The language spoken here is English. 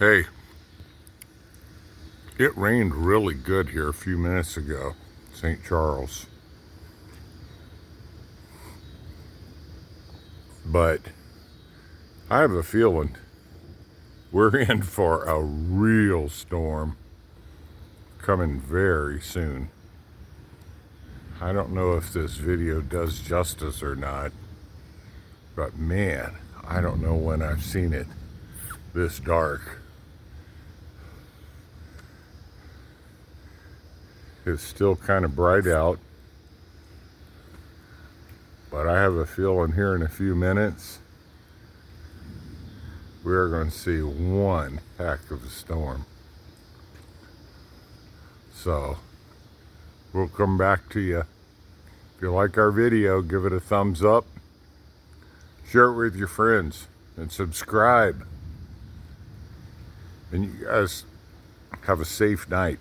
Hey, it rained really good here a few minutes ago, St. Charles. But I have a feeling we're in for a real storm coming very soon. I don't know if this video does justice or not, but man, I don't know when I've seen it this dark. It's still kind of bright out, but I have a feeling here in a few minutes we're going to see one heck of a storm. So we'll come back to you. If you like our video, give it a thumbs up, share it with your friends, and subscribe. And you guys have a safe night.